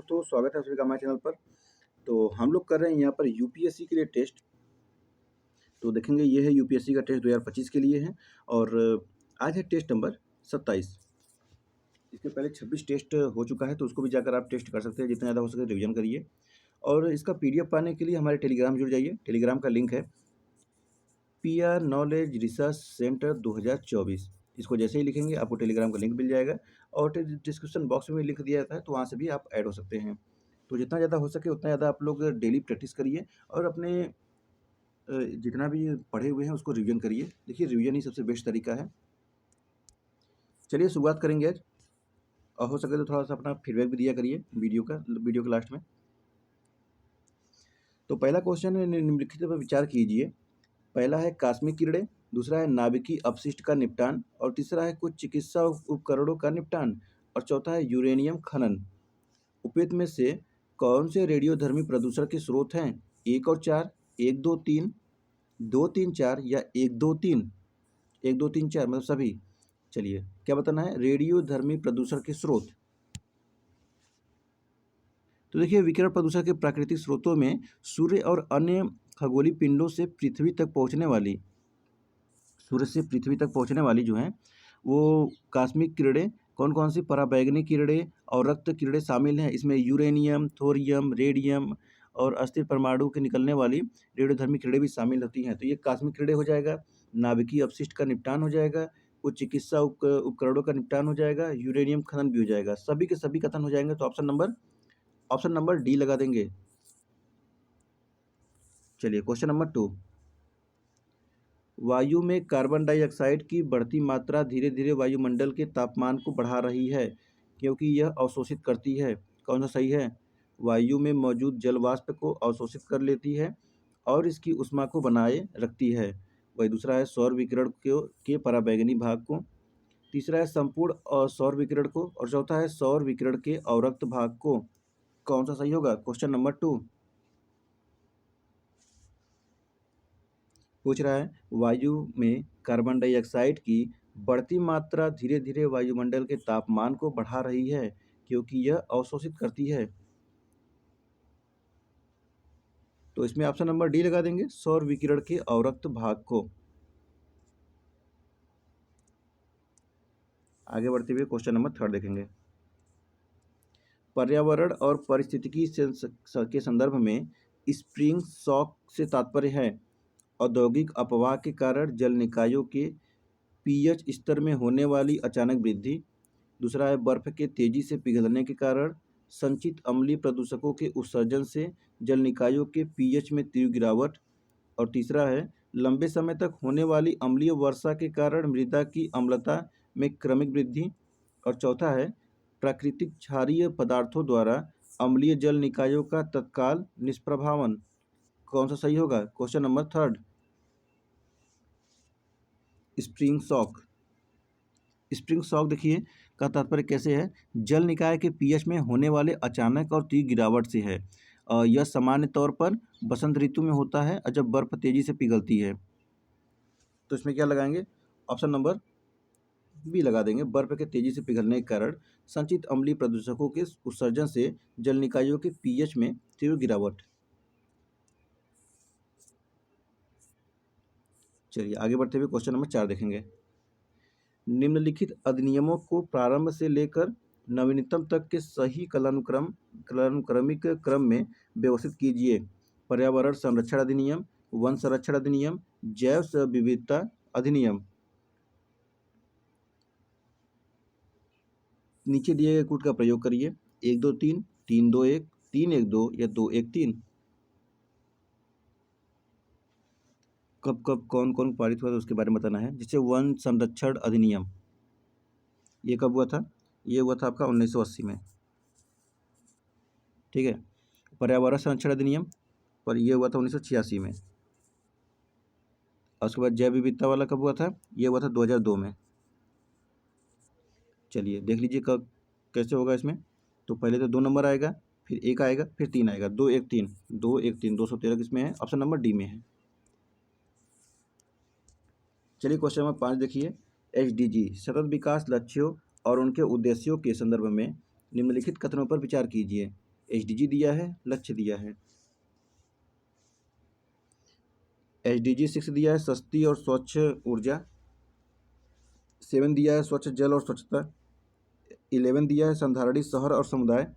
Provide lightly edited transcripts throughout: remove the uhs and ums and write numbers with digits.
दोस्तों, स्वागत है आप सभी का हमारे चैनल पर। तो हम लोग कर रहे हैं यहाँ पर यूपीएससी के लिए टेस्ट। तो देखेंगे ये है यूपीएससी का टेस्ट 2025 के लिए है और आज है टेस्ट नंबर 27। इसके पहले 26 टेस्ट हो चुका है, तो उसको भी जाकर आप टेस्ट कर सकते हैं। जितना ज़्यादा हो सके रिवीजन करिए और इसका पीडीएफ पाने के लिए हमारे टेलीग्राम जुड़ जाइए। टेलीग्राम का लिंक है PR नॉलेज रिसर्च सेंटर 2024। इसको जैसे ही लिखेंगे आपको टेलीग्राम का लिंक मिल जाएगा और डिस्क्रिप्शन बॉक्स में भी लिंक दिया जाता है, तो वहाँ से भी आप ऐड हो सकते हैं। तो जितना ज़्यादा हो सके उतना ज़्यादा आप लोग डेली प्रैक्टिस करिए और अपने जितना भी पढ़े हुए हैं उसको रिवीजन करिए। देखिए, रिवीजन ही सबसे बेस्ट तरीका है। चलिए शुरुआत करेंगे आज, और हो सके तो थोड़ा सा अपना फीडबैक भी दिया करिए वीडियो के लास्ट में। तो पहला क्वेश्चन है, निम्नलिखित पर विचार कीजिए। पहला है कॉस्मिक किरणें, दूसरा है नाभिकीय अपशिष्ट का निपटान और तीसरा है कुछ चिकित्सा उपकरणों का निपटान और चौथा है यूरेनियम खनन। उपयुक्त में से कौन से रेडियोधर्मी प्रदूषण के स्रोत हैं? 1 और 4, 1, 2, 3, 2, 3, 4 या 1, 2, 3? 1, 2, 3, 4 मतलब सभी। चलिए, क्या बताना है? रेडियोधर्मी प्रदूषण के स्रोत। तो देखिए, विकिरण प्रदूषण के प्राकृतिक स्रोतों में सूर्य और अन्य खगोलीय पिंडों से पृथ्वी तक पहुँचने वाली जो हैं वो कॉस्मिक किरणें कौन कौन सी? पराबैंगनी किरणें और रक्त किरणें शामिल हैं। इसमें यूरेनियम, थोरियम, रेडियम और अस्थिर परमाणु के निकलने वाली रेडियोधर्मी किरणें भी शामिल होती हैं। तो ये कॉस्मिक किरणें हो जाएगा, नाभिकीय अपशिष्ट का निपटान हो जाएगा, कुछ चिकित्सा उपकरणों का निपटान हो जाएगा, यूरेनियम खनन भी हो जाएगा। सभी के सभी कथन हो जाएंगे, तो ऑप्शन नंबर डी लगा देंगे। चलिए, क्वेश्चन नंबर 2। वायु में कार्बन डाइऑक्साइड की बढ़ती मात्रा धीरे धीरे वायुमंडल के तापमान को बढ़ा रही है क्योंकि यह अवशोषित करती है। कौन सा सही है? वायु में मौजूद जल वाष्प को अवशोषित कर लेती है और इसकी ऊष्मा को बनाए रखती है। वही दूसरा है सौर विकिरण के पराबैंगनी भाग को, तीसरा है संपूर्ण और सौर विकिरण को और चौथा है सौर विकिरण के अवरक्त भाग को। कौन सा सही होगा? क्वेश्चन नंबर 2 पूछ रहा है, वायु में कार्बन डाइऑक्साइड की बढ़ती मात्रा धीरे धीरे वायुमंडल के तापमान को बढ़ा रही है क्योंकि यह अवशोषित करती है। तो इसमें ऑप्शन नंबर डी लगा देंगे, सौर विकिरण के अवरक्त भाग को। आगे बढ़ते हुए क्वेश्चन नंबर 3 देखेंगे। पर्यावरण और पारिस्थितिकी के संदर्भ में स्प्रिंग शॉक से तात्पर्य है औद्योगिक अपवाह के कारण जल निकायों के पीएच स्तर में होने वाली अचानक वृद्धि, दूसरा है बर्फ के तेजी से पिघलने के कारण संचित अम्लीय प्रदूषकों के उत्सर्जन से जल निकायों के पीएच में तीव्र गिरावट, और तीसरा है लंबे समय तक होने वाली अम्लीय वर्षा के कारण मृदा की अम्लता में क्रमिक वृद्धि, और चौथा है प्राकृतिक क्षारीय पदार्थों द्वारा अम्लीय जल निकायों का तत्काल निष्प्रभावन। कौन सा सही होगा? क्वेश्चन नंबर 3 स्प्रिंग शॉक देखिए का तात्पर्य कैसे है? जल निकाय के पीएच में होने वाले अचानक और तीव्र गिरावट से है। यह सामान्य तौर पर बसंत ऋतु में होता है जब बर्फ तेजी से पिघलती है। तो इसमें क्या लगाएंगे? ऑप्शन नंबर बी लगा देंगे, बर्फ के तेजी से पिघलने के कारण संचित अम्लीय प्रदूषकों के उत्सर्जन से जल निकायों के पीएच में तीव्र गिरावट। चलिए, आगे बढ़ते हुए क्वेश्चन नंबर 4 देखेंगे। निम्नलिखित अधिनियमों को प्रारंभ से लेकर नवीनतम तक के सही कालानुक्रमिक क्रम में व्यवस्थित कीजिए। पर्यावरण संरक्षण अधिनियम, वन संरक्षण अधिनियम, जैव विविधता अधिनियम। नीचे दिए गए कूट का प्रयोग करिए। 1, 2, 3, 3, 2, 1, 3, 1, 2 या 2, 1, 3। कब कब कौन कौन पारित हुआ था उसके बारे में बताना है। जैसे वन संरक्षण अधिनियम, ये कब हुआ था? ये हुआ था आपका 1980 में, ठीक है। पर्यावरण संरक्षण अधिनियम पर ये हुआ था 1986 में। और उसके बाद जैव विविधता वाला कब हुआ था? ये हुआ था 2002 में। चलिए देख लीजिए कब कैसे होगा इसमें। तो पहले तो 2 नंबर आएगा, फिर 1 आएगा, फिर 3 आएगा। 2, 1, 3, 2, 1, 3, 213 किसमें है? ऑप्शन नंबर डी में है। चलिए क्वेश्चन नंबर 5 देखिए। SDG सतत विकास लक्ष्यों और उनके उद्देश्यों के संदर्भ में निम्नलिखित कथनों पर विचार कीजिए। एसडीजी दिया है, लक्ष्य दिया है। एसडीजी 6 दिया है सस्ती और स्वच्छ ऊर्जा, 7 दिया है स्वच्छ जल और स्वच्छता, 11 दिया है संधारणीय शहर और समुदाय,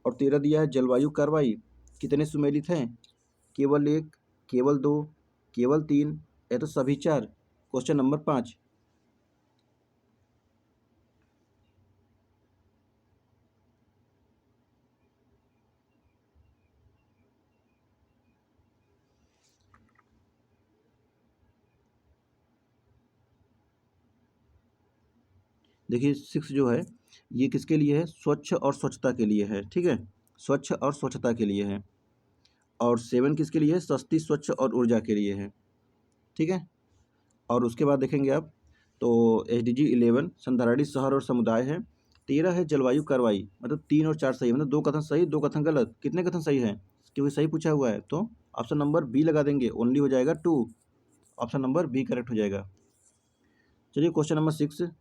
और 13 दिया है जलवायु कार्रवाई। कितने सुमेलित हैं? केवल 1, केवल 2, केवल 3 या तो सभी 4? Question number 5। देखिए 6 जो है ये किसके लिए है? स्वच्छ और स्वच्छता के लिए है, ठीक है, स्वच्छ और स्वच्छता के लिए है। और 7 किसके लिए है? सस्ती, स्वच्छ और ऊर्जा के लिए है, ठीक है। और उसके बाद देखेंगे आप तो एसडीजी 11 संधारणीय शहर और समुदाय है, 13 है जलवायु कार्रवाई, मतलब 3 और 4 सही है, मतलब 2 कथन सही 2 कथन गलत। कितने कथन सही हैं? क्योंकि सही पूछा हुआ है तो ऑप्शन नंबर बी लगा देंगे, ओनली हो जाएगा 2, ऑप्शन नंबर बी करेक्ट हो जाएगा। चलिए क्वेश्चन नंबर 6,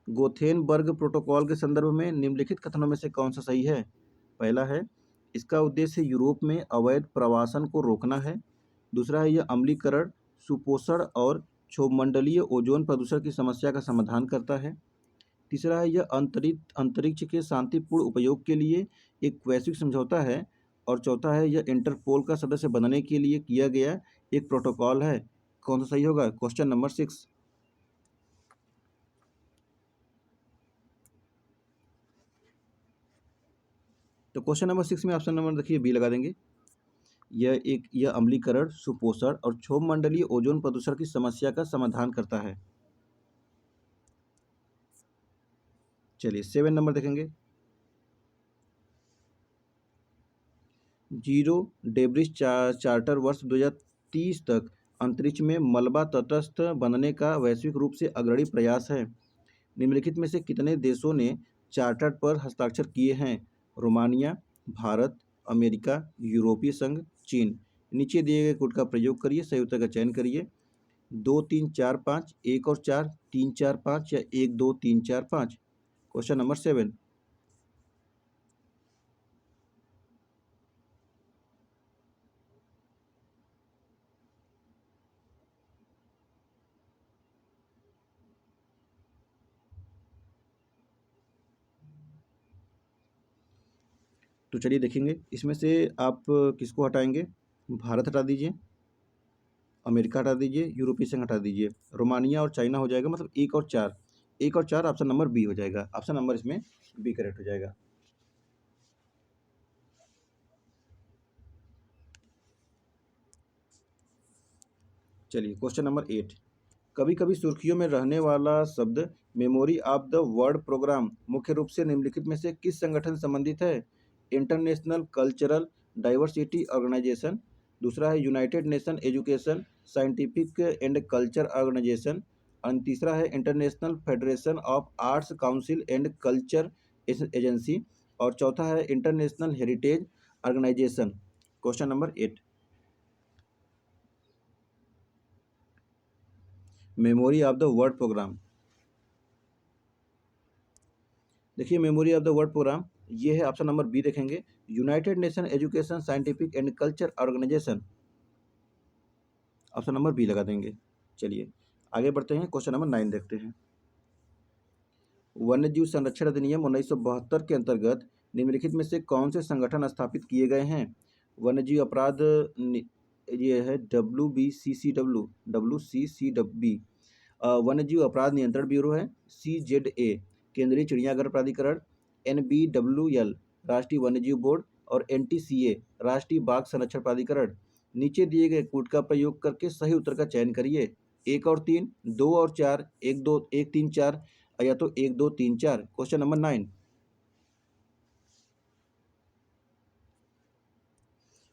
गोथेनबर्ग प्रोटोकॉल के संदर्भ में निम्नलिखित कथनों में से कौन सा सही है? पहला है इसका उद्देश्य यूरोप में अवैध प्रवासन को रोकना है। दूसरा है यह अम्लीकरण, सुपोषण और क्षोभमंडलीय ओजोन प्रदूषण की समस्या का समाधान करता है। तीसरा है यह अंतरिक्ष के शांतिपूर्ण उपयोग के लिए एक वैश्विक समझौता है। और चौथा है यह इंटरपोल का सदस्य बनने के लिए किया गया एक प्रोटोकॉल है। कौन सा सही होगा? Question number 6। तो क्वेश्चन नंबर 6 में ऑप्शन नंबर देखिए बी लगा देंगे। यह अम्लीकरण, सुपोषण और क्षोभमंडलीय ओजोन प्रदूषण की समस्या का समाधान करता है। चलिए 7 नंबर देखेंगे। जीरो डेब्रिस चार्टर वर्ष 2030 तक अंतरिक्ष में मलबा तटस्थ बनने का वैश्विक रूप से अग्रणी प्रयास है। निम्नलिखित में से कितने देशों ने चार्टर पर हस्ताक्षर किए हैं? रोमानिया, भारत, अमेरिका, यूरोपीय संघ, चीन। नीचे दिए गए कोड का प्रयोग करिए, सही उत्तर का चयन करिए। 2 3 4 5, 1 और 4, 3 4 5 या 1 2 3 4 5। Question number 7। तो चलिए देखेंगे इसमें से आप किसको हटाएंगे। भारत हटा दीजिए, अमेरिका हटा दीजिए, यूरोपीय संघ हटा दीजिए, रोमानिया और चाइना हो जाएगा, मतलब 1 और 4। 1 और 4 ऑप्शन नंबर बी हो जाएगा, ऑप्शन नंबर इसमें बी करेक्ट हो जाएगा। चलिए क्वेश्चन नंबर 8। कभी कभी सुर्खियों में रहने वाला शब्द memory of the world programme मुख्य रूप से निम्नलिखित में से किस संगठन से संबंधित है? इंटरनेशनल कल्चरल डाइवर्सिटी ऑर्गेनाइजेशन, दूसरा है united nation education scientific and culture organisation, और तीसरा है international federation of arts council and culture agency, और चौथा है international heritage organisation. Question number 8। Memory of the world programme, देखिए memory of the world programme ये है, ऑप्शन नंबर बी देखेंगे, united nation education scientific and culture organisation, option number B लगा देंगे। चलिए आगे बढ़ते हैं, क्वेश्चन नंबर 9 देखते हैं। वन्यजीव संरक्षण अधिनियम 1972 के अंतर्गत निम्नलिखित में से कौन से संगठन स्थापित किए गए हैं? वन्यजीव अपराध ये है WBCCW, वन्यजीव अपराध नियंत्रण ब्यूरो है, CZA केंद्रीय चिड़ियाघर प्राधिकरण, NBWL राष्ट्रीय वन्यजीव बोर्ड, और NTCA राष्ट्रीय बाघ संरक्षण प्राधिकरण। नीचे दिए गए कोड का प्रयोग करके सही उत्तर का चयन करिए। 1 और 3, 2 और 4, 1 2 1 3 4 या तो 1 2 3 4। Question number 9।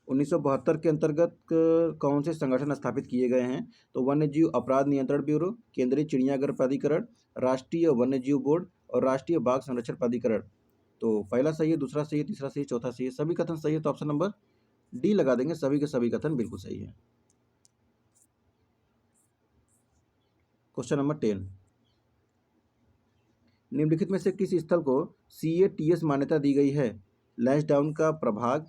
1972 के अंतर्गत कौन से संगठन स्थापित किए गए हैं? तो वन्यजीव अपराध नियंत्रण ब्यूरो, केंद्रीय चिड़ियाघर प्राधिकरण, राष्ट्रीय वन्यजीव बोर्ड और राष्ट्रीय बाघ संरक्षण प्राधिकरण। तो पहला सही है, दूसरा सही है, तीसरा सही है, चौथा सही है, सभी कथन सही है, तो ऑप्शन नंबर डी लगा देंगे, सभी के सभी कथन बिल्कुल सही है। Question number 10। निम्नलिखित में से किस स्थल को CATS मान्यता दी गई है? लैंसडाउन का प्रभाग,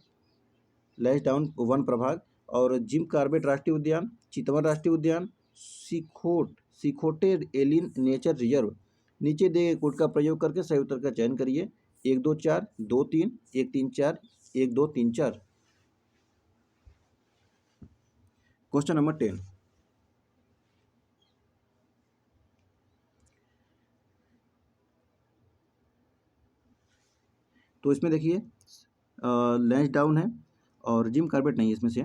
लैंसडाउन वन प्रभाग, और जिम कॉर्बेट राष्ट्रीय उद्यान, चितवन राष्ट्रीय उद्यान, सिखोटे एलिन नेचर रिजर्व। नीचे दिए गए कोड का प्रयोग करके सही उत्तर का चयन करिए। 1 2 4 2 3 1 3 4 1 2 3 4। Question number 10। तो इसमें देखिए लैंसडाउन है और जिम कॉर्बेट नहीं है इसमें से।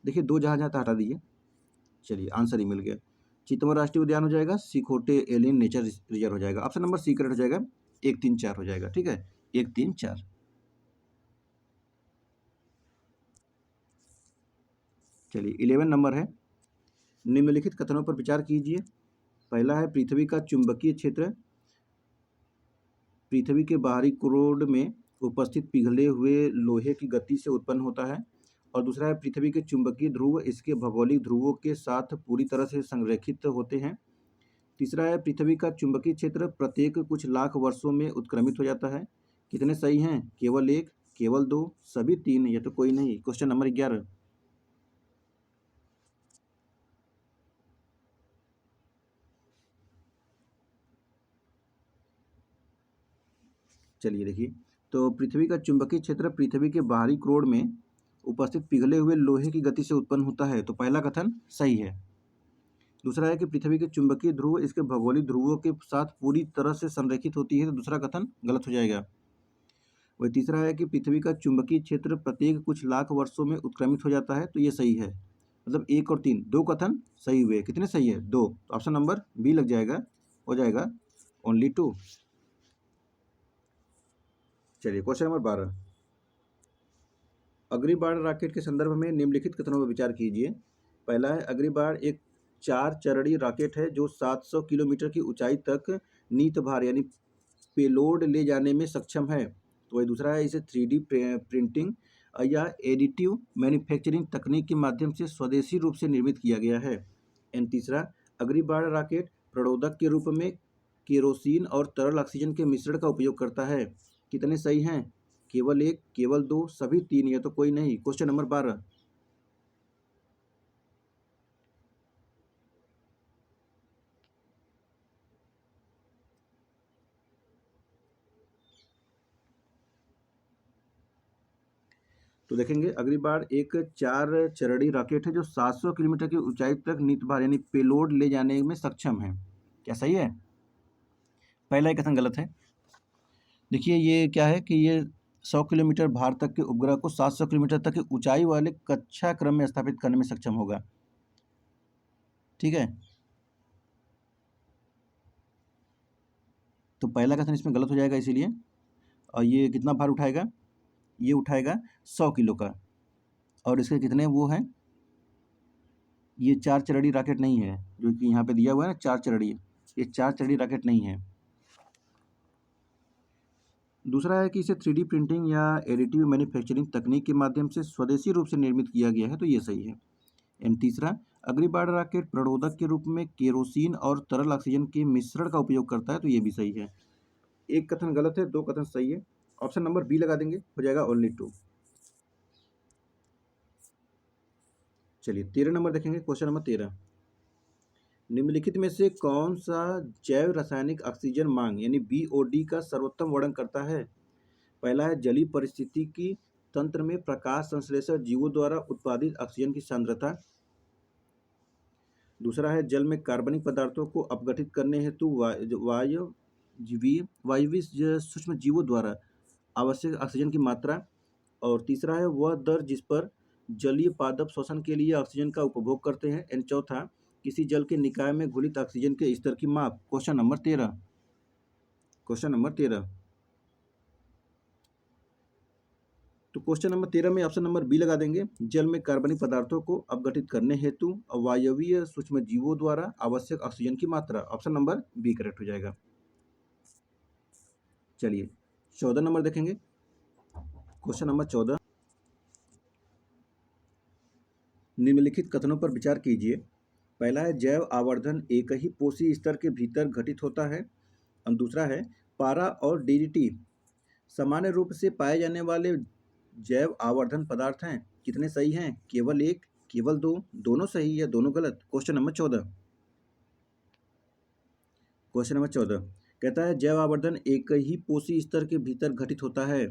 देखिए दो जहाँ जहाँ तो हटा दीजिए। चलिए आंसर ही मिल गया। चितवन राष्ट्रीय उद्यान हो जाएगा, सिखोटे एलियन नेचर रिजर्व हो जाएगा। ऑप्शन नंबर सी करेक्ट हो जाएगा। 1 3 4 हो जाएगा। ठीक है, 1 3 4। चलिए 11 नंबर है। निम्नलिखित कथनों पर विचार कीजिए। पहला है पृथ्वी का चुंबकीय क्षेत्र पृथ्वी के बाहरी क्रोड में उपस्थित पिघले हुए लोहे की गति से उत्पन्न होता है। और दूसरा है पृथ्वी के चुंबकीय ध्रुव इसके भौगोलिक ध्रुवों के साथ पूरी तरह से संरेखित होते हैं। तीसरा है पृथ्वी का चुंबकीय क्षेत्र प्रत्येक कुछ लाख वर्षों में उत्क्रमित हो जाता है। कितने सही हैं? केवल 1, केवल 2, सभी 3 या तो कोई नहीं। Question number 11। चलिए देखिए, तो पृथ्वी का चुंबकीय क्षेत्र पृथ्वी के बाहरी क्रोड में उपस्थित पिघले हुए लोहे की गति से उत्पन्न होता है, तो पहला कथन सही है। दूसरा है कि पृथ्वी के चुंबकीय ध्रुव इसके भौगोलिक ध्रुवों के साथ पूरी तरह से संरेखित होती है, तो दूसरा कथन गलत हो जाएगा। वही तीसरा है कि पृथ्वी का चुंबकीय क्षेत्र प्रत्येक कुछ लाख वर्षों में उत्क्रमित हो जाता है, तो ये सही है। मतलब 1 और 3 दो कथन सही हुए। कितने सही है? 2। ऑप्शन नंबर बी लग जाएगा, हो जाएगा ओनली 2। चलिए क्वेश्चन नंबर 12। अग्निबाण रॉकेट के संदर्भ में निम्नलिखित कथनों पर विचार कीजिए। पहला है अग्निबाण एक 4 चरणीय रॉकेट है जो 700 किलोमीटर की ऊंचाई तक नीत भार यानी पेलोड ले जाने में सक्षम है। तो वही दूसरा है इसे 3D प्रिंटिंग या एडिटिव मैन्युफैक्चरिंग तकनीक के माध्यम से स्वदेशी रूप से निर्मित किया गया है। एंड तीसरा अग्निबाण रॉकेट प्रणोदक के रूप में केरोसिन और तरल ऑक्सीजन के मिश्रण का उपयोग करता है। कितने सही हैं? केवल 1, केवल 2, सभी 3 या तो कोई नहीं। Question number 12। तो देखेंगे अग्निबाण एक 4 चरणीय रॉकेट है जो 700 किलोमीटर की ऊंचाई तक नित भार यानी पेलोड ले जाने में सक्षम है। क्या सही है? पहला ही कथन गलत है। देखिए ये क्या है कि ये 100 किलोमीटर भार तक के उपग्रह को 700 किलोमीटर तक की ऊंचाई वाले कक्षा क्रम में स्थापित करने में सक्षम होगा। ठीक है, तो पहला कथन इसमें गलत हो जाएगा इसीलिए। और ये कितना भार उठाएगा? ये उठाएगा 100 किलो का। और इसके कितने वो हैं? ये 4 चरणीय रॉकेट नहीं है जो कि यहाँ पे दिया हुआ है ना, 4 चरणीय। ये 4 चरणीय रॉकेट नहीं है। दूसरा है कि इसे 3D प्रिंटिंग या एडिटिव मैन्युफैक्चरिंग तकनीक के माध्यम से स्वदेशी रूप से निर्मित किया गया है, तो ये सही है। एंड तीसरा अग्निबाण रॉकेट प्रणोदक के रूप में केरोसिन और तरल ऑक्सीजन के मिश्रण का उपयोग करता है, तो ये भी सही है। एक कथन गलत है, 2 कथन सही है। ऑप्शन नंबर बी लगा देंगे, हो जाएगा ओनली 2। चलिए 13 नंबर देखेंगे। Question number 13। निम्नलिखित में से कौन सा जैव रासायनिक ऑक्सीजन मांग यानी BOD का सर्वोत्तम वर्णन करता है? पहला है जलीय पारिस्थितिकी तंत्र में प्रकाश संश्लेषण जीवों द्वारा उत्पादित ऑक्सीजन की सांद्रता। दूसरा है जल में कार्बनिक पदार्थों को अपघटित करने हेतु वायवीय सूक्ष्म जीवों द्वारा आवश्यक ऑक्सीजन की मात्रा। और तीसरा है वह दर जिस पर जलीय पादप श्वसन के लिए ऑक्सीजन का उपभोग करते हैं। एंड चौथा किसी जल के निकाय में घुलित ऑक्सीजन के स्तर की माप। Question number 13। Question number 13। तो क्वेश्चन नंबर 13 में ऑप्शन नंबर बी लगा देंगे, जल में कार्बनिक पदार्थों को अपघटित करने हेतु वायवीय सूक्ष्म जीवों द्वारा आवश्यक ऑक्सीजन की मात्रा। ऑप्शन नंबर बी करेक्ट हो जाएगा। चलिए 14 नंबर देखेंगे। Question number 14। निम्नलिखित कथनों पर विचार कीजिए। पहला है जैव आवर्धन एक ही पोषी स्तर के भीतर घटित होता है। और दूसरा है पारा और DDT सामान्य रूप से पाए जाने वाले जैव आवर्धन पदार्थ हैं, कितने सही हैं? केवल एक, केवल दो, दोनों सही या दोनों गलत? Question number 14। क्वेश्चन नंबर 14 कहता है जैव आवर्धन एक ही पोषी स्तर के भीतर घटित होता है।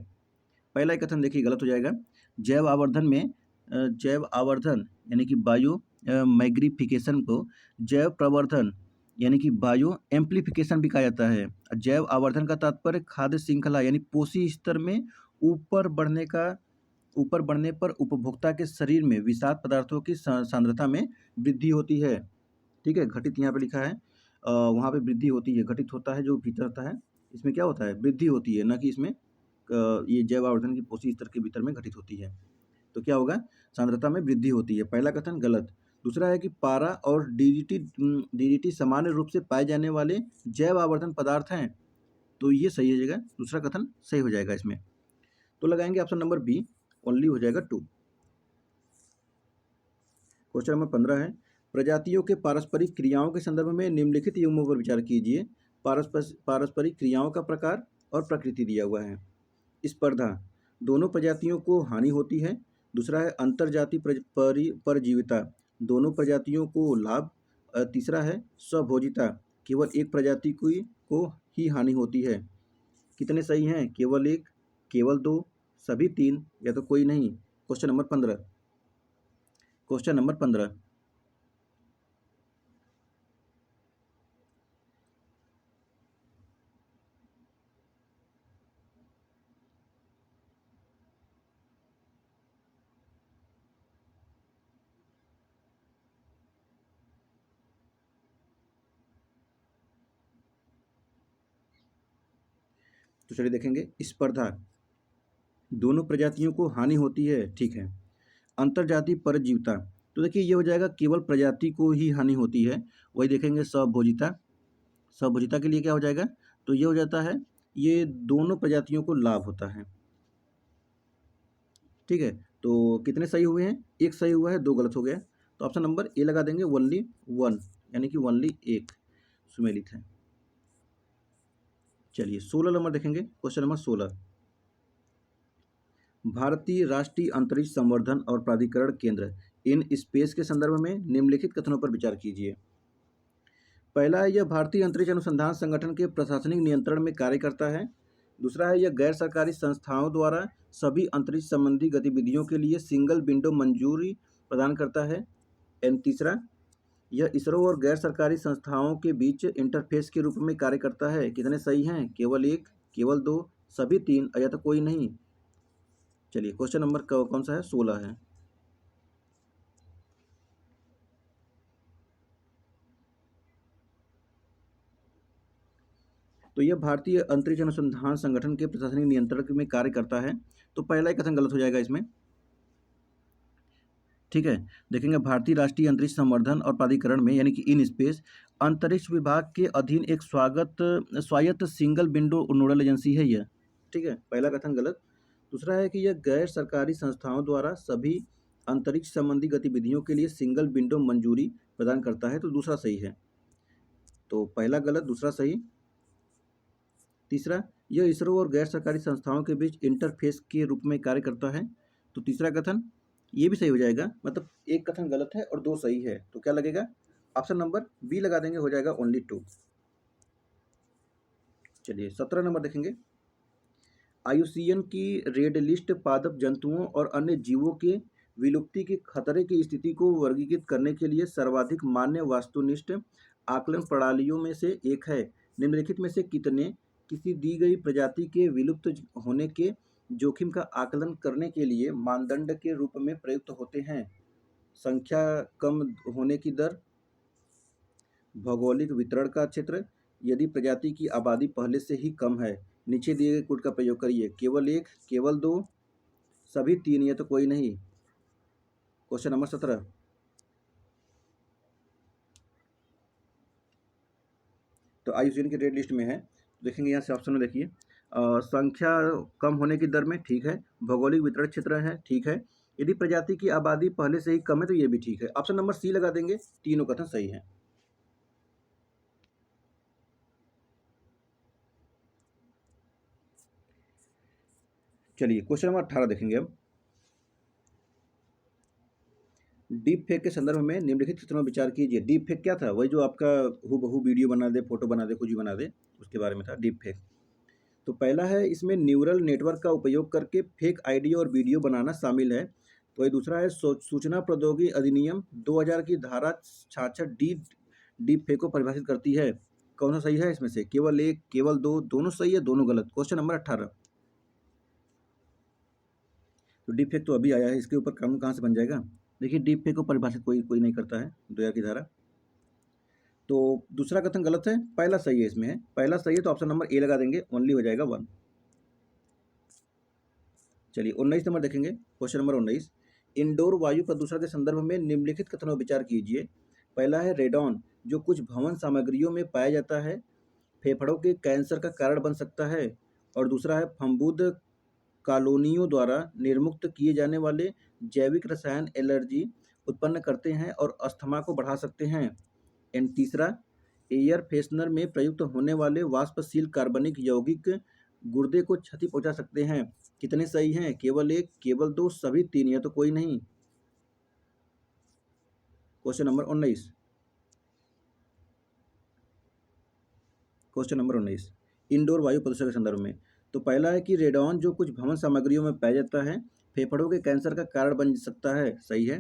पहला ही कथन देखिए गलत हो जाएगा। जैव आवर्धन में जैव आवर्धन यानी कि बायो मैग्निफिकेशन को जैव प्रवर्धन यानी कि बायो एम्प्लीफिकेशन भी कहा जाता है। जैव आवर्धन का तात्पर्य खाद्य श्रृंखला यानी पोषी स्तर में ऊपर बढ़ने पर उपभोक्ता के शरीर में विषाक्त पदार्थों की सांद्रता में वृद्धि होती है। ठीक है, घटित यहाँ पे लिखा है, वहाँ पे वृद्धि होती है, घटित होता है जो भीतर होता है, इसमें क्या होता है? वृद्धि होती है, ना कि इसमें ये जैव आवर्धन की पोषी स्तर के भीतर में घटित होती है। तो क्या होगा? सांद्रता में वृद्धि होती है। पहला कथन गलत। दूसरा है कि पारा और डीडीटी सामान्य रूप से पाए जाने वाले जैव आवर्धन पदार्थ हैं, तो ये सही हो जाएगा, दूसरा कथन सही हो जाएगा इसमें। तो लगाएंगे ऑप्शन नंबर बी, ओनली हो जाएगा 2। क्वेश्चन नंबर 15 है प्रजातियों के पारस्परिक क्रियाओं के संदर्भ में निम्नलिखित युग्मों पर विचार कीजिए। पारस्परिक क्रियाओं का प्रकार और प्रकृति दिया हुआ है। स्पर्धा, दोनों प्रजातियों को हानि होती है। दूसरा है अंतरजाति परजीविता, दोनों प्रजातियों को लाभ। तीसरा है स्वभोजिता, केवल एक प्रजाति को ही हानि होती है। कितने सही हैं? केवल एक, केवल दो, सभी तीन या तो कोई नहीं? Question number 15। क्वेश्चन नंबर 15 तो चलिए देखेंगे। स्पर्धा, दोनों प्रजातियों को हानि होती है, ठीक है। अंतरजाति परजीविता, तो देखिए ये हो जाएगा केवल प्रजाति को ही हानि होती है। वही देखेंगे स्वभोजिता, स्वभोजिता के लिए क्या हो जाएगा? तो ये हो जाता है ये दोनों प्रजातियों को लाभ होता है। ठीक है, तो कितने सही हुए हैं? एक सही हुआ है, दो गलत हो गए। तो ऑप्शन नंबर ए लगा देंगे, ओनली 1 यानी कि ओनली एक सुमेलित है। चलिए 16 नंबर देखेंगे। क्वेश्चन नंबर 16 भारतीय राष्ट्रीय अंतरिक्ष संवर्धन और प्राधिकरण केंद्र इन स्पेस के संदर्भ में निम्नलिखित कथनों पर विचार कीजिए। पहला है यह भारतीय अंतरिक्ष अनुसंधान संगठन के प्रशासनिक नियंत्रण में कार्य करता है। दूसरा है यह गैर सरकारी संस्थाओं द्वारा सभी अंतरिक्ष संबंधी गतिविधियों के लिए सिंगल विंडो मंजूरी प्रदान करता है। एंड तीसरा, यह इसरो और गैर सरकारी संस्थाओं के बीच इंटरफेस के रूप में कार्य करता है। कितने सही हैं? केवल एक, केवल दो, सभी तीन या तो कोई नहीं? चलिए क्वेश्चन नंबर कौन सा है? 16 है। तो यह भारतीय अंतरिक्ष अनुसंधान संगठन के प्रशासनिक नियंत्रण में कार्य करता है। तो पहला ही कथन गलत हो जाएगा इसमें। ठीक है, देखेंगे भारतीय राष्ट्रीय अंतरिक्ष संवर्धन और प्राधिकरण में यानी कि इन स्पेस अंतरिक्ष विभाग के अधीन एक स्वायत्त सिंगल विंडो नोडल एजेंसी है यह। ठीक है, पहला कथन गलत। दूसरा है कि यह गैर सरकारी संस्थाओं द्वारा सभी अंतरिक्ष संबंधी गतिविधियों के लिए सिंगल विंडो मंजूरी प्रदान करता है, तो दूसरा सही है। तो पहला गलत, दूसरा सही। तीसरा, यह इसरो और गैर सरकारी संस्थाओं के बीच इंटरफेस के रूप में कार्य करता है, तो तीसरा कथन ये भी सही हो जाएगा। मतलब एक कथन गलत है और दो सही है, तो क्या लगेगा? ऑप्शन नंबर बी लगा देंगे, हो जाएगा ओनली 2। चलिए 17 नंबर देखेंगे। IUCN की रेड लिस्ट पादप जंतुओं और अन्य जीवों के विलुप्ति के खतरे की स्थिति को वर्गीकृत करने के लिए सर्वाधिक मान्य वस्तुनिष्ठ आकलन प्रणालियों में से एक है। निम्नलिखित में से कितने किसी दी गई प्रजाति के विलुप्त होने के जोखिम का आकलन करने के लिए मानदंड के रूप में प्रयुक्त होते हैं? संख्या, कम होने की दर, भौगोलिक वितरण का क्षेत्र, यदि प्रजाति की आबादी पहले से ही कम है। नीचे दिए गए कोड का प्रयोग करिए। केवल एक, केवल दो, सभी तीन या तो कोई नहीं? Question number 17। तो IUCN की रेड लिस्ट में है, देखेंगे यहाँ से ऑप्शन में देखिए। संख्या कम होने की दर में ठीक है, भौगोलिक वितरण क्षेत्र है ठीक है, यदि प्रजाति की आबादी पहले से ही कम है तो ये भी ठीक है। ऑप्शन नंबर सी लगा देंगे, तीनों कथन सही है। चलिए क्वेश्चन नंबर 18 देखेंगे अब। डीप फेक के संदर्भ में निम्नलिखित कथनों पर विचार कीजिए। डीप फेक क्या था? वही जो आपका हूबहू वीडियो बना दे, फोटो बना दे, कुछ भी बना दे, उसके बारे में था डीप फेक। तो पहला है, इसमें न्यूरल नेटवर्क का उपयोग करके फेक आईडियो और वीडियो बनाना शामिल है। तो ये दूसरा है, सूचना प्रौद्योगिकी अधिनियम 2000 की धारा 66 डी डीप फेक को परिभाषित करती है। कौन सा सही है इसमें से? केवल एक, केवल दो, दोनों सही है, दोनों गलत। Question number 18। तो डीप फेक तो अभी आया है, इसके ऊपर कानून कहाँ से बन जाएगा? देखिए, डीप फेक को परिभाषित कोई नहीं करता है 2000 की धारा। तो दूसरा कथन गलत है, पहला सही है। इसमें है पहला सही है, तो ऑप्शन नंबर ए लगा देंगे, ओनली हो जाएगा 1। चलिए 19 नंबर देखेंगे। क्वेश्चन नंबर 19, इंडोर वायु प्रदूषण के संदर्भ में निम्नलिखित कथनों पर विचार कीजिए। पहला है, रेडॉन जो कुछ भवन सामग्रियों में पाया जाता है फेफड़ों के कैंसर का कारण बन सकता है। और दूसरा है, फंबूद कॉलोनियों द्वारा निर्मुक्त किए जाने वाले जैविक रसायन एलर्जी उत्पन्न करते हैं और अस्थमा को बढ़ा सकते हैं। एंड तीसरा, एयर फ्रेशनर में प्रयुक्त होने वाले वाष्पशील कार्बनिक यौगिक गुर्दे को क्षति पहुंचा सकते हैं। कितने सही हैं? केवल एक, केवल दो, सभी तीन, या तो कोई नहीं। Question number 19। Question number 19, indoor वायु प्रदूषण के संदर्भ में। तो पहला है कि रेडॉन जो कुछ भवन सामग्रियों में पाया जाता है फेफड़ों के कैंसर का कारण बन सकता है, सही है।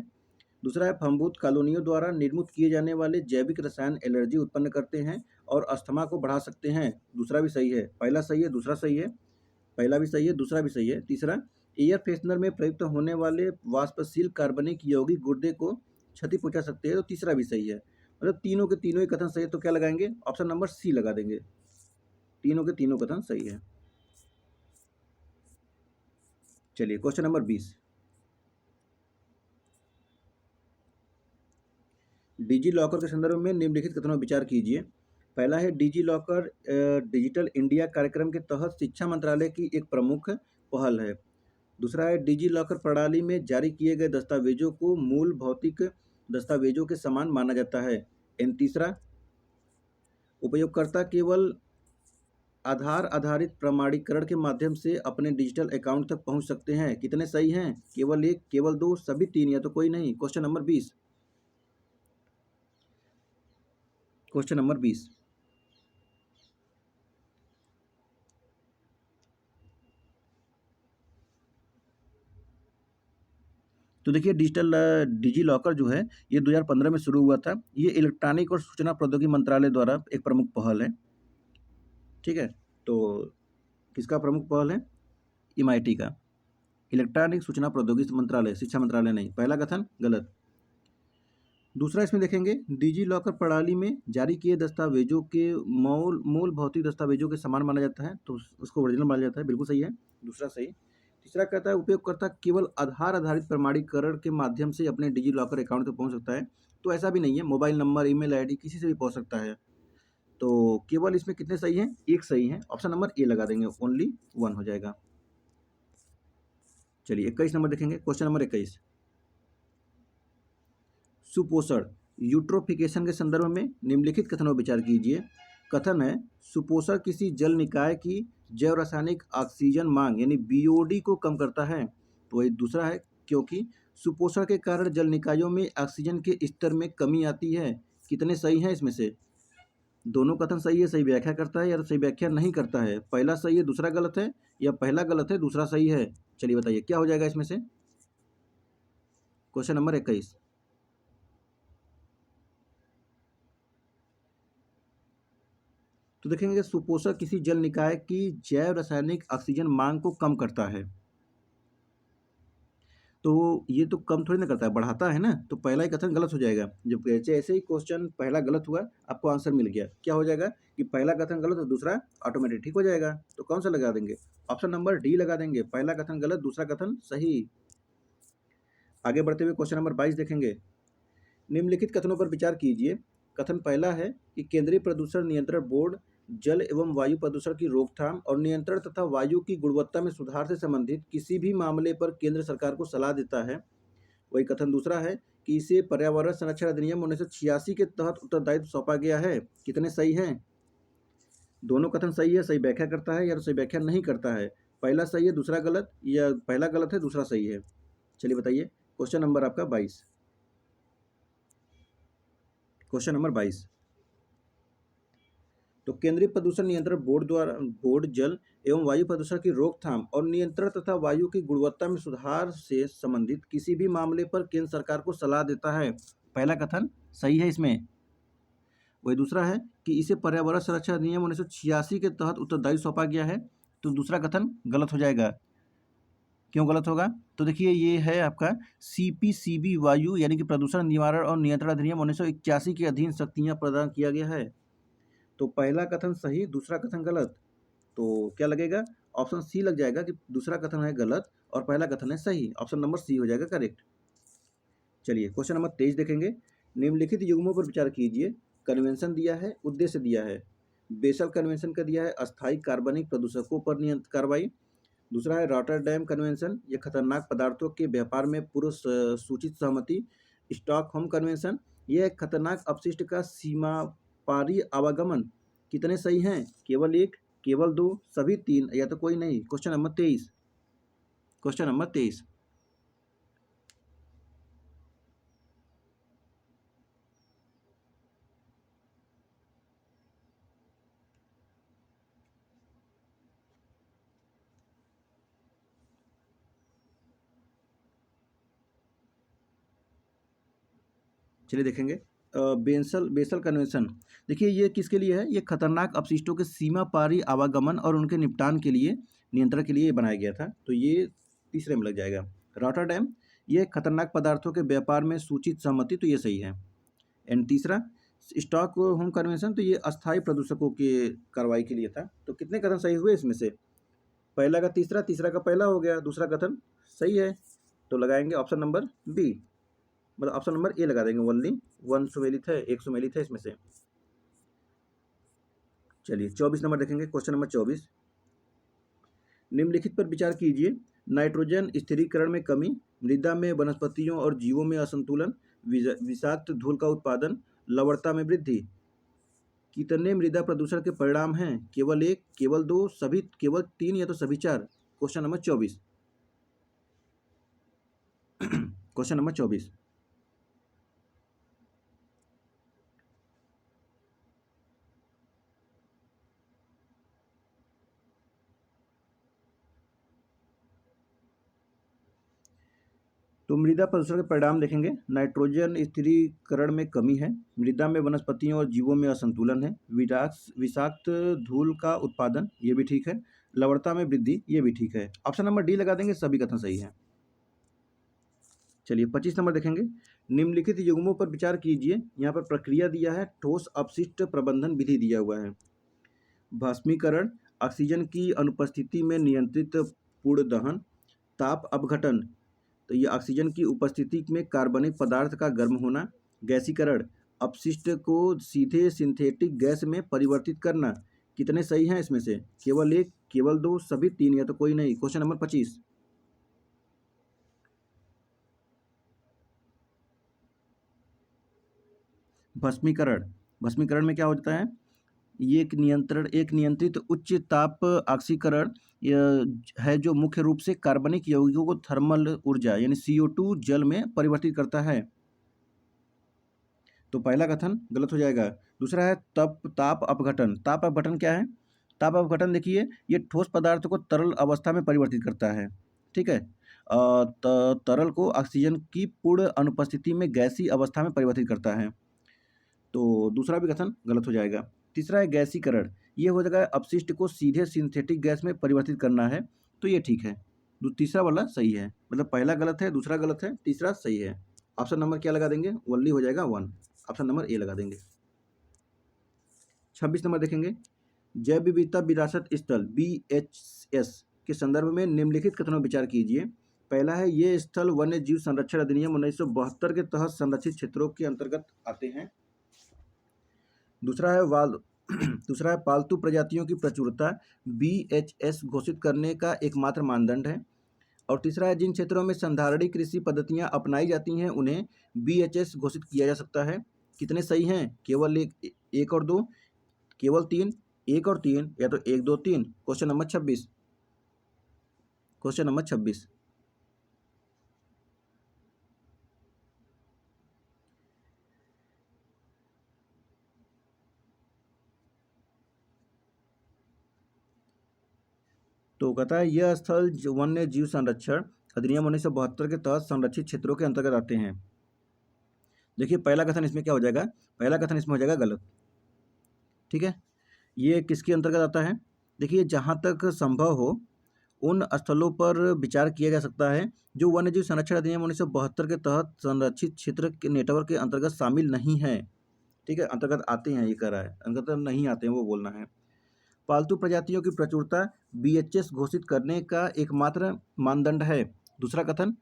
दूसरा है, फंबूद कॉलोनियों द्वारा निर्मित किए जाने वाले जैविक रसायन एलर्जी उत्पन्न करते हैं और अस्थमा को बढ़ा सकते हैं, दूसरा भी सही है। पहला सही है, दूसरा सही है, पहला भी सही है, दूसरा भी सही है। तीसरा, एयर फ्रेशनर में प्रयुक्त होने वाले वाष्पशील कार्बनिक यौगिक गुर्दे को क्षति पहुंचा सकते हैं, तो तीसरा भी सही है। मतलब तीनों के तीनों ही कथन सही है, तो क्या लगाएंगे? ऑप्शन नंबर सी लगा देंगे। तीनों के तीनों कथन सही है। चलिए क्वेश्चन नंबर 20, डिजी लॉकर के संदर्भ में निम्नलिखित कथनों पर विचार कीजिए। पहला है, डिजी लॉकर डिजिटल इंडिया कार्यक्रम के तहत शिक्षा मंत्रालय की एक प्रमुख पहल है। दूसरा है, डिजी लॉकर प्रणाली में जारी किए गए दस्तावेजों को मूल भौतिक दस्तावेजों के समान माना जाता है। एंड तीसरा, उपयोगकर्ता केवल आधार आधारित प्रमाणीकरण के माध्यम से अपने डिजिटल अकाउंट तक पहुंच सकते हैं। कितने सही हैं? केवल एक, केवल दो, सभी तीन, या तो कोई नहीं। Question number 20। क्वेश्चन नंबर 20, तो देखिए, डिजी लॉकर जो है ये 2015 में शुरू हुआ था। ये इलेक्ट्रॉनिक और सूचना प्रौद्योगिकी मंत्रालय द्वारा एक प्रमुख पहल है। ठीक है, तो किसका प्रमुख पहल है? MIT का, इलेक्ट्रॉनिक सूचना प्रौद्योगिकी मंत्रालय, शिक्षा मंत्रालय नहीं। पहला कथन गलत। दूसरा इसमें देखेंगे, डिजी लॉकर प्रणाली में जारी किए दस्तावेजों के मूल भौतिक दस्तावेजों के समान माना जाता है, तो उसको ओरिजिनल माना जाता है, बिल्कुल सही है, दूसरा सही। तीसरा कहता है, उपयोगकर्ता केवल आधार आधारित प्रमाणीकरण के माध्यम से अपने डिजी लॉकर अकाउंट तक पहुंच सकता है, तो ऐसा भी नहीं है, मोबाइल नंबर, ईमेल आईडी किसी से भी पहुंच सकता है। तो केवल इसमें कितने सही हैं? एक सही है, ऑप्शन नंबर ए लगा देंगे, ओनली 1 हो जाएगा। चलिए 21 नंबर देखेंगे। क्वेश्चन नंबर 21, सुपोषण यूट्रोफिकेशन के संदर्भ में निम्नलिखित कथनों पर विचार कीजिए। कथन है, सुपोषण किसी जल निकाय की जैव रासायनिक ऑक्सीजन मांग यानी BOD को कम करता है। तो वही दूसरा है, क्योंकि सुपोषण के कारण जल निकायों में ऑक्सीजन के स्तर में कमी आती है। कितने सही हैं इसमें से? दोनों कथन सही है, सही व्याख्या करता है या सही व्याख्या नहीं करता है। पहला सही है, दूसरा गलत है, या पहला गलत है, दूसरा सही है। चलिए बताइए क्या हो जाएगा इसमें से। क्वेश्चन नंबर 21, तो देखेंगे, सुपोषक किसी जल निकाय की जैव रासायनिक ऑक्सीजन मांग को कम करता है। तो ये तो कम थोड़ी ना करता है, बढ़ाता है ना। तो पहला ही कथन गलत हो जाएगा। जब जैसे ही क्वेश्चन पहला गलत हुआ, आपको आंसर मिल गया, क्या हो जाएगा कि पहला कथन गलत और दूसरा ऑटोमेटिक ठीक हो जाएगा। तो कौन सा लगा देंगे? ऑप्शन नंबर डी लगा देंगे, पहला कथन गलत, दूसरा कथन सही। आगे बढ़ते हुए क्वेश्चन नंबर 22 देखेंगे। निम्नलिखित कथनों पर विचार कीजिए। कथन पहला है कि केंद्रीय प्रदूषण नियंत्रण बोर्ड जल एवं वायु प्रदूषण की रोकथाम और नियंत्रण तथा वायु की गुणवत्ता में सुधार से संबंधित किसी भी मामले पर केंद्र सरकार को सलाह देता है। वही कथन दूसरा है कि इसे पर्यावरण संरक्षण अधिनियम 1986 के तहत उत्तरदायित्व सौंपा गया है। कितने सही हैं? दोनों कथन सही है, सही व्याख्या करता है या सही व्याख्या नहीं करता है। पहला सही है दूसरा गलत, या पहला गलत है दूसरा सही है? चलिए बताइए। क्वेश्चन नंबर आपका 22, क्वेश्चन नंबर 22। तो केंद्रीय प्रदूषण नियंत्रण बोर्ड जल एवं वायु प्रदूषण की रोकथाम और नियंत्रण तथा वायु की गुणवत्ता में सुधार से संबंधित किसी भी मामले पर केंद्र सरकार को सलाह देता है। पहला कथन सही है इसमें। वही दूसरा है कि इसे पर्यावरण संरक्षण अधिनियम 1986 के तहत उत्तरदायी सौंपा गया है, तो दूसरा कथन गलत हो जाएगा। क्यों गलत होगा? तो देखिए ये है आपका CPCB वायु यानी कि प्रदूषण निवारण और नियंत्रण अधिनियम 1981 के अधीन शक्तियां प्रदान किया गया है। तो पहला कथन सही, दूसरा कथन गलत। तो क्या लगेगा? ऑप्शन सी लग जाएगा कि दूसरा कथन है गलत और पहला कथन है सही। ऑप्शन नंबर सी हो जाएगा करेक्ट। चलिए क्वेश्चन नंबर 23 देखेंगे। निम्नलिखित युग्मों पर विचार कीजिए। कन्वेंशन दिया है, उद्देश्य दिया है। बेसल कन्वेंशन का दिया है अस्थायी कार्बनिक प्रदूषकों पर कार्रवाई। दूसरा है रॉटरडैम कन्वेंशन, ये खतरनाक पदार्थों के व्यापार में पूर्व सूचित सहमति। स्टॉकहोम कन्वेंशन, यह खतरनाक अपशिष्ट का सीमा पारी आवागमन। कितने सही हैं? केवल एक, केवल दो, सभी तीन, या तो कोई नहीं। Question number 23, question number 23। चलिए देखेंगे। बेसल कन्वेंशन, देखिए ये किसके लिए है? ये खतरनाक अपशिष्टों के सीमा पारी आवागमन और उनके निपटान के लिए, नियंत्रण के लिए ये बनाया गया था, तो ये तीसरे में लग जाएगा। रॉटरडैम, ये खतरनाक पदार्थों के व्यापार में सूचित सहमति, तो ये सही है। एंड तीसरा स्टॉकहोम कन्वेंशन, तो ये अस्थायी प्रदूषकों के कार्रवाई के लिए था। तो कितने कथन सही हुए इसमें से? पहला का तीसरा, तीसरा का पहला हो गया, दूसरा कथन सही है, तो लगाएंगे ऑप्शन नंबर बी, मतलब ऑप्शन नंबर ए लगा देंगे। ओनली वन सुमेलित है, एक सुमेलित है इसमें से। चलिए 24 नंबर देखेंगे। Question number 24। निम्नलिखित पर विचार कीजिए। नाइट्रोजन स्थिरीकरण में कमी, मृदा में वनस्पतियों और जीवों में असंतुलन, विषाक्त धूल का उत्पादन, लवणता में वृद्धि। कितने मृदा प्रदूषण के परिणाम हैं? केवल एक, केवल दो, सभी, केवल तीन, या तो सभी चार। Question number 24, question number 24। तो मृदा प्रदूषण के परिणाम देखेंगे। नाइट्रोजन स्थिरीकरण में कमी है, मृदा में वनस्पतियों और जीवों में असंतुलन है, विषाक्त धूल का उत्पादन, ये भी ठीक है, लवणता में वृद्धि, ये भी ठीक है। ऑप्शन नंबर डी लगा देंगे, सभी कथन सही है। चलिए 25 नंबर देखेंगे। निम्नलिखित युग्मों पर विचार कीजिए। यहाँ पर प्रक्रिया दिया है, ठोस अपशिष्ट प्रबंधन विधि दिया हुआ है। भस्मीकरण, ऑक्सीजन की अनुपस्थिति में नियंत्रित पूर्ण दहन, ताप अपघटन, तो ये ऑक्सीजन की उपस्थिति में कार्बनिक पदार्थ का गर्म होना, गैसीकरण, अपशिष्ट को सीधे सिंथेटिक गैस में परिवर्तित करना। कितने सही हैं इसमें से? केवल एक, केवल दो, सभी तीन, या तो कोई नहीं। Question number 25। भस्मीकरण, भस्मीकरण में क्या होता है? ये एक नियंत्रित उच्च ताप ऑक्सीकरण है जो मुख्य रूप से कार्बनिक यौगिकों को थर्मल ऊर्जा यानी CO2 जल में परिवर्तित करता है। तो पहला कथन गलत हो जाएगा। दूसरा है ताप अपघटन। ताप अपघटन क्या है? ताप अपघटन देखिए, ये ठोस पदार्थ को तरल अवस्था में परिवर्तित करता है। ठीक है, तरल को ऑक्सीजन की पूर्ण अनुपस्थिति में गैसीय अवस्था में परिवर्तित करता है, तो दूसरा भी कथन गलत हो जाएगा। तीसरा है गैसीकरण, ये हो जाएगा अपशिष्ट को सीधे सिंथेटिक गैस में परिवर्तित करना है, तो ये ठीक है। तीसरा वाला सही है, मतलब पहला गलत है, दूसरा गलत है, तीसरा सही है। ऑप्शन नंबर क्या लगा देंगे? ओनली हो जाएगा 1, ऑप्शन नंबर ए लगा देंगे। 26 नंबर देखेंगे। जैव विविधता विरासत स्थल BHS के संदर्भ में निम्नलिखित कथनों पर विचार कीजिए। पहला है, ये स्थल वन्य जीव संरक्षण अधिनियम 1972 के तहत संरक्षित क्षेत्रों के अंतर्गत आते हैं। दूसरा है पालतू प्रजातियों की प्रचुरता BHS घोषित करने का एकमात्र मानदंड है। और तीसरा है, जिन क्षेत्रों में संधारणी कृषि पद्धतियां अपनाई जाती हैं उन्हें BHS घोषित किया जा सकता है। कितने सही हैं? केवल एक और दो, केवल तीन, एक और तीन, या तो एक, दो, तीन। Question number 26। Question number 26। तो कहता है यह स्थल वन्य जीव संरक्षण अधिनियम 1972 के तहत संरक्षित क्षेत्रों के अंतर्गत आते हैं। देखिए पहला कथन इसमें क्या हो जाएगा, पहला कथन इसमें हो जाएगा गलत। ठीक है, ये किसके अंतर्गत आता है? देखिए जहाँ तक संभव हो उन स्थलों पर विचार किया जा सकता है जो वन्य जीव संरक्षण अधिनियम 1972 के तहत संरक्षित क्षेत्र के नेटवर्क के अंतर्गत शामिल नहीं है। ठीक है, अंतर्गत आते हैं ये कह रहा है, अंतर्गत नहीं आते हैं वो बोलना है। पालतू प्रजातियों की प्रचुरता बीएचएस घोषित करने का एकमात्र मानदंड है। दूसरा कथन,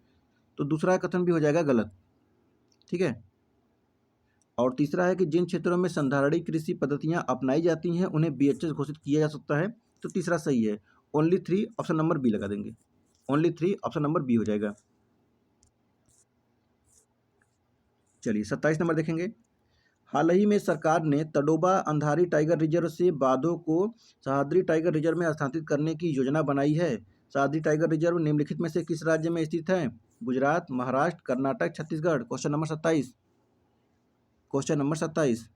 तो दूसरा कथन भी हो जाएगा गलत। ठीक है, और तीसरा है कि जिन क्षेत्रों में संधारणीय कृषि पद्धतियां अपनाई जाती हैं उन्हें बीएचएस घोषित किया जा सकता है, तो तीसरा सही है। ओनली 3 ऑप्शन नंबर बी लगा देंगे, ओनली 3 ऑप्शन नंबर बी हो जाएगा। चलिए 27 नंबर देखेंगे। हाल ही में सरकार ने तडोबा अंधारी टाइगर रिजर्व से बाघों को सह्याद्री टाइगर रिजर्व में स्थानांतरित करने की योजना बनाई है। सह्याद्री टाइगर रिजर्व निम्नलिखित में से किस राज्य में स्थित है? Gujarat, Maharashtra, Karnataka, Chhattisgarh. Question number 27, question number 27,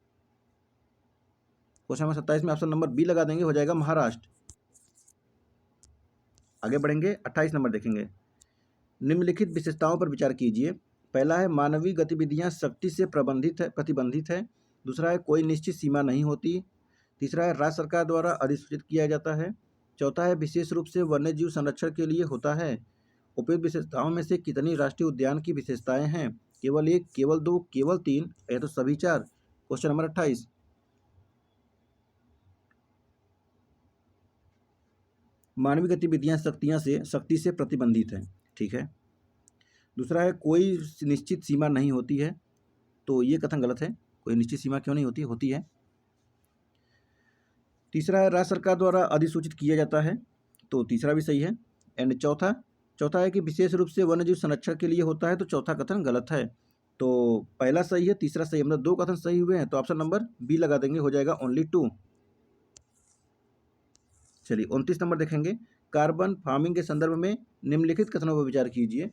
question number 27 में ऑप्शन नंबर बी लगा देंगे, हो जाएगा महाराष्ट्र। आगे बढ़ेंगे, 28 नंबर देखेंगे। निम्नलिखित विशेषताओं पर विचार कीजिए। पहला है मानवीय गतिविधियां सख्ती से प्रतिबंधित है। दूसरा है कोई निश्चित सीमा नहीं होती। तीसरा है राज्य सरकार द्वारा अधिसूचित किया जाता है। चौथा है विशेष रूप से वन्यजीव संरक्षण के लिए होता है। उपयुक्त विशेषताओं में से कितनी राष्ट्रीय उद्यान की विशेषताएं हैं? केवल 1, केवल 2, केवल 3 या तो सभी 4। Question number 28। मानवीय गतिविधियां सख्ती से प्रतिबंधित है। ठीक है। दूसरा है कोई निश्चित सीमा नहीं होती है, तो ये कथन गलत है। कोई निश्चित सीमा क्यों नहीं होती, होती है। तीसरा है राज्य सरकार द्वारा अधिसूचित किया जाता है, तो तीसरा भी सही है। एंड चौथा है कि विशेष रूप से वन्यजीव संरक्षण के लिए होता है, तो चौथा कथन गलत है। तो पहला सही है, तीसरा सही है, मतलब 2 कथन सही हुए हैं, तो ऑप्शन नंबर बी लगा देंगे, हो जाएगा ओनली 2। चलिए 29 नंबर देखेंगे। कार्बन फार्मिंग के संदर्भ में निम्नलिखित कथनों पर विचार कीजिए।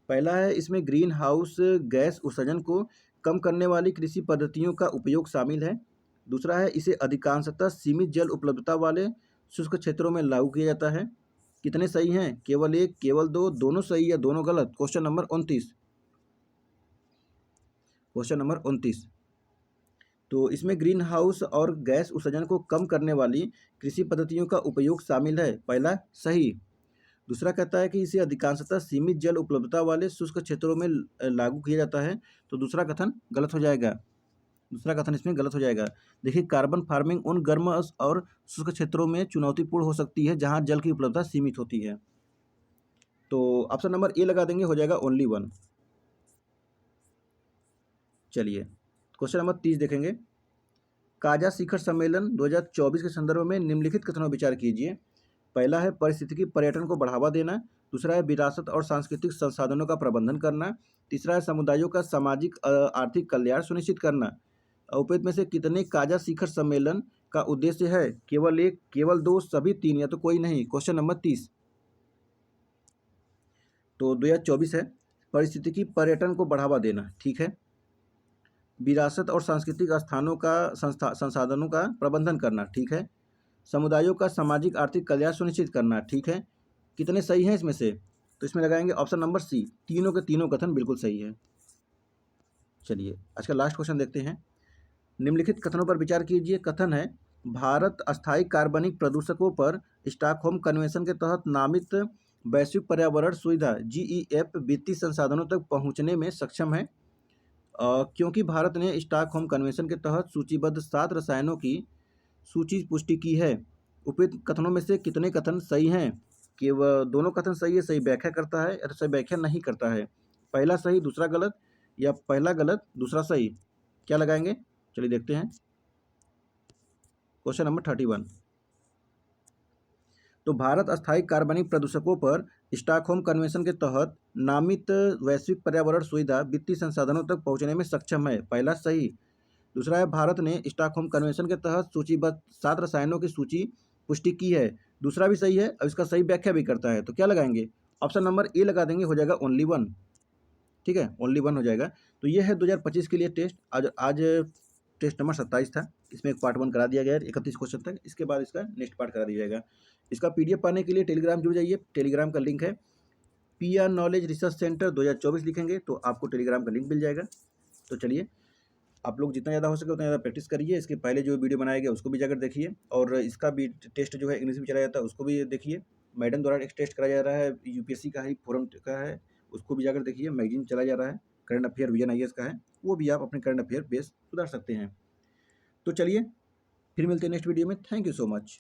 पहला है इसमें ग्रीन हाउस गैस उत्सर्जन को कम करने वाली कृषि पद्धतियों का उपयोग शामिल है। दूसरा है इसे अधिकांशतः सीमित जल उपलब्धता वाले शुष्क क्षेत्रों में लागू किया जाता है। कितने सही हैं? केवल 1, केवल 2, दोनों सही या दोनों गलत। Question number 29, question number 29। तो इसमें ग्रीन हाउस और गैस उत्सर्जन को कम करने वाली कृषि पद्धतियों का उपयोग शामिल है, पहला सही। दूसरा कहता है कि इसे अधिकांशतः सीमित जल उपलब्धता वाले शुष्क क्षेत्रों में लागू किया जाता है, तो दूसरा कथन गलत हो जाएगा। दूसरा कथन इसमें गलत हो जाएगा। देखिए कार्बन फार्मिंग उन गर्म और शुष्क क्षेत्रों में चुनौतीपूर्ण हो सकती है जहां जल की उपलब्धता सीमित होती है, तो ऑप्शन नंबर ए लगा देंगे, हो जाएगा ओनली 1। चलिए क्वेश्चन नंबर 30 देखेंगे। काजा शिखर सम्मेलन 2024 के संदर्भ में निम्नलिखित कथनों पर विचार कीजिए। पहला है पारिस्थितिकी पर्यटन को बढ़ावा देना। दूसरा है विरासत और सांस्कृतिक संसाधनों का प्रबंधन करना। तीसरा है समुदायों का सामाजिक आर्थिक कल्याण सुनिश्चित करना। उपयुक्त में से कितने काजा शिखर सम्मेलन का उद्देश्य है? केवल 1, केवल 2, सभी 3 या तो कोई नहीं। Question number 30। तो 2024 है पारिस्थितिकी पर्यटन को बढ़ावा देना, ठीक है। विरासत और सांस्कृतिक स्थानों का संसाधनों का प्रबंधन करना, ठीक है। समुदायों का सामाजिक आर्थिक कल्याण सुनिश्चित करना, ठीक है। कितने सही हैं इसमें से? तो इसमें लगाएंगे ऑप्शन नंबर सी, तीनों के तीनों कथन बिल्कुल सही है। चलिए आज का लास्ट क्वेश्चन देखते हैं। निम्नलिखित कथनों पर विचार कीजिए। कथन है भारत अस्थायी कार्बनिक प्रदूषकों पर स्टॉकहोम कन्वेंशन के तहत नामित वैश्विक पर्यावरण सुविधा GEF वित्तीय संसाधनों तक पहुंचने में सक्षम है क्योंकि भारत ने स्टॉकहोम कन्वेंशन के तहत सूचीबद्ध 7 रसायनों की सूची पुष्टि की है। उपयुक्त कथनों में से कितने कथन सही हैं? कि वह दोनों कथन सही है, सही व्याख्या करता है, या सही व्याख्या नहीं करता है। पहला सही दूसरा गलत, या पहला गलत दूसरा सही, क्या लगाएंगे? चलिए देखते हैं। Question number 31। तो भारत अस्थायी कार्बनिक प्रदूषकों पर स्टॉकहोम कन्वेंशन के तहत नामित वैश्विक पर्यावरण सुविधा वित्तीय संसाधनों तक पहुंचने में सक्षम है, पहला सही। दूसरा है भारत ने स्टॉकहोम कन्वेंशन के तहत सूचीबद्ध 7 रसायनों की सूची पुष्टि की है, दूसरा भी सही है और इसका सही व्याख्या भी करता है। तो क्या लगाएंगे, ऑप्शन नंबर ए लगा देंगे, हो जाएगा ओनली वन। ठीक है, ओनली वन हो जाएगा। तो ये है 2025 के लिए टेस्ट। आज टेस्ट नंबर 27 था। इसमें एक पार्ट 1 करा दिया गया है 31 क्वेश्चन तक। इसके बाद इसका नेक्स्ट पार्ट करा दिया जाएगा। इसका पीडीएफ पाने के लिए टेलीग्राम जुड़ जाइए। टेलीग्राम का लिंक है PR नॉलेज रिसर्च सेंटर 2024 लिखेंगे तो आपको टेलीग्राम का लिंक मिल जाएगा। तो चलिए, आप लोग जितना ज़्यादा हो सके उतना ज़्यादा प्रैक्टिस करिए। इसके पहले जो वीडियो बनाया गया उसको भी जाकर देखिए, और इसका भी टेस्ट जो है इंग्लिश में चलाया जाता है उसको भी देखिए। मैडम द्वारा एक टेस्ट कराया जा रहा है, यूपीएससी का ही फोरम का है, उसको भी जाकर देखिए। मैगजीन चलाया जा रहा है, करंट अफेयर विजन IAS का है, वो भी आप अपने करंट अफेयर बेस सुधार सकते हैं। तो चलिए, फिर मिलते हैं नेक्स्ट वीडियो में। Thank you so much.